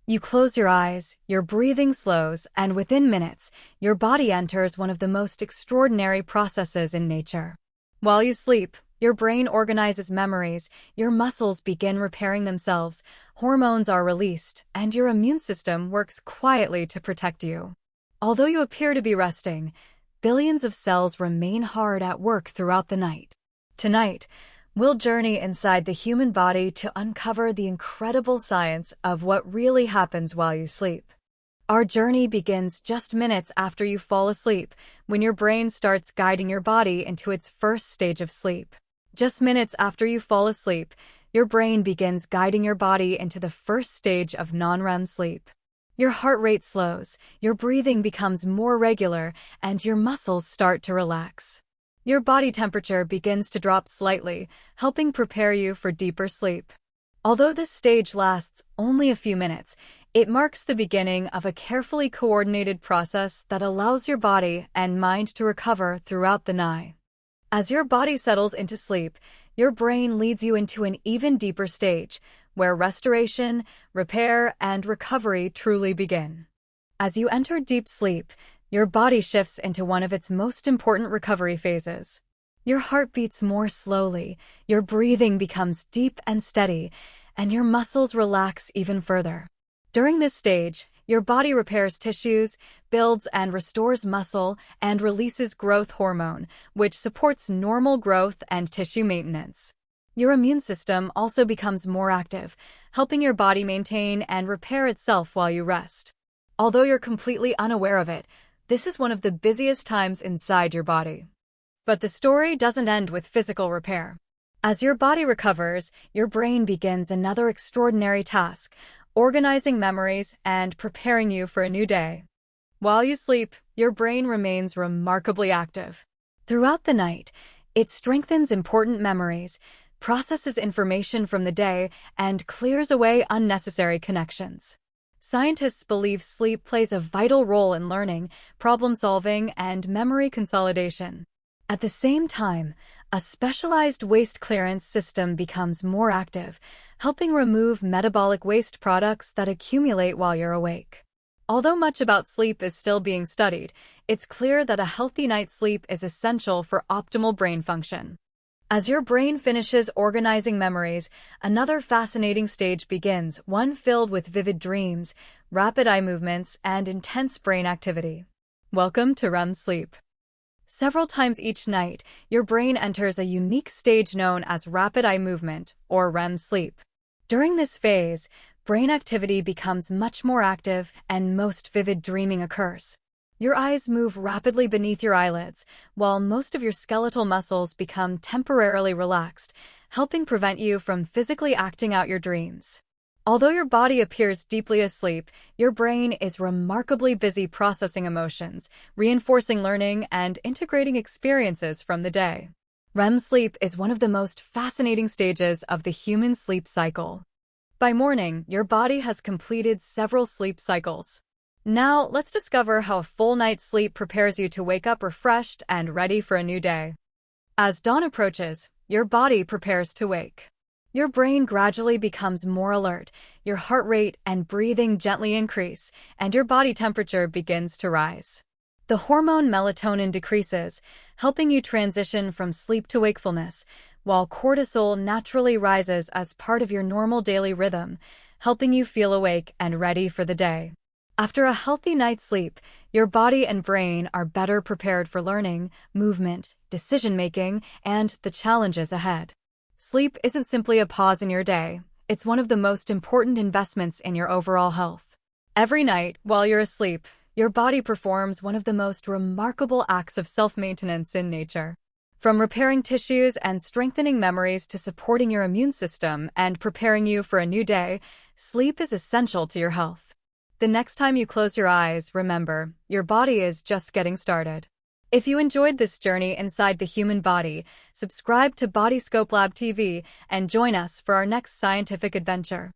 You close your eyes, your breathing slows, and within minutes, your body enters one of the most extraordinary processes in nature. While you sleep, your brain organizes memories, your muscles begin repairing themselves, hormones are released, and your immune system works quietly to protect you. Although you appear to be resting, billions of cells remain hard at work throughout the night. Tonight, we'll journey inside the human body to uncover the incredible science of what really happens while you sleep. Our journey begins just minutes after you fall asleep, when your brain starts guiding your body into its first stage of sleep. Just minutes after you fall asleep, your brain begins guiding your body into the first stage of non-REM sleep. Your heart rate slows, your breathing becomes more regular, and your muscles start to relax. Your body temperature begins to drop slightly, helping prepare you for deeper sleep. Although this stage lasts only a few minutes, it marks the beginning of a carefully coordinated process that allows your body and mind to recover throughout the night. As your body settles into sleep, your brain leads you into an even deeper stage, where restoration, repair, and recovery truly begin. As you enter deep sleep, your body shifts into one of its most important recovery phases. Your heart beats more slowly, your breathing becomes deep and steady, and your muscles relax even further. During this stage, your body repairs tissues, builds and restores muscle, and releases growth hormone, which supports normal growth and tissue maintenance. Your immune system also becomes more active, helping your body maintain and repair itself while you rest. Although you're completely unaware of it, this is one of the busiest times inside your body. But the story doesn't end with physical repair. As your body recovers, your brain begins another extraordinary task, organizing memories and preparing you for a new day. While you sleep, your brain remains remarkably active. Throughout the night, it strengthens important memories, processes information from the day, and clears away unnecessary connections. Scientists believe sleep plays a vital role in learning, problem-solving, and memory consolidation. At the same time, a specialized waste clearance system becomes more active, helping remove metabolic waste products that accumulate while you're awake. Although much about sleep is still being studied, it's clear that a healthy night's sleep is essential for optimal brain function. As your brain finishes organizing memories, another fascinating stage begins, one filled with vivid dreams, rapid eye movements, and intense brain activity. Welcome to REM sleep. Several times each night, your brain enters a unique stage known as rapid eye movement, or REM sleep. During this phase, brain activity becomes much more active and most vivid dreaming occurs. Your eyes move rapidly beneath your eyelids, while most of your skeletal muscles become temporarily relaxed, helping prevent you from physically acting out your dreams. Although your body appears deeply asleep, your brain is remarkably busy processing emotions, reinforcing learning, and integrating experiences from the day. REM sleep is one of the most fascinating stages of the human sleep cycle. By morning, your body has completed several sleep cycles. Now, let's discover how a full night's sleep prepares you to wake up refreshed and ready for a new day. As dawn approaches, your body prepares to wake. Your brain gradually becomes more alert, your heart rate and breathing gently increase, and your body temperature begins to rise. The hormone melatonin decreases, helping you transition from sleep to wakefulness, while cortisol naturally rises as part of your normal daily rhythm, helping you feel awake and ready for the day. After a healthy night's sleep, your body and brain are better prepared for learning, movement, decision-making, and the challenges ahead. Sleep isn't simply a pause in your day, it's one of the most important investments in your overall health. Every night, while you're asleep, your body performs one of the most remarkable acts of self-maintenance in nature. From repairing tissues and strengthening memories to supporting your immune system and preparing you for a new day, sleep is essential to your health. The next time you close your eyes, remember, your body is just getting started. If you enjoyed this journey inside the human body, subscribe to Bodyscope Lab TV and join us for our next scientific adventure.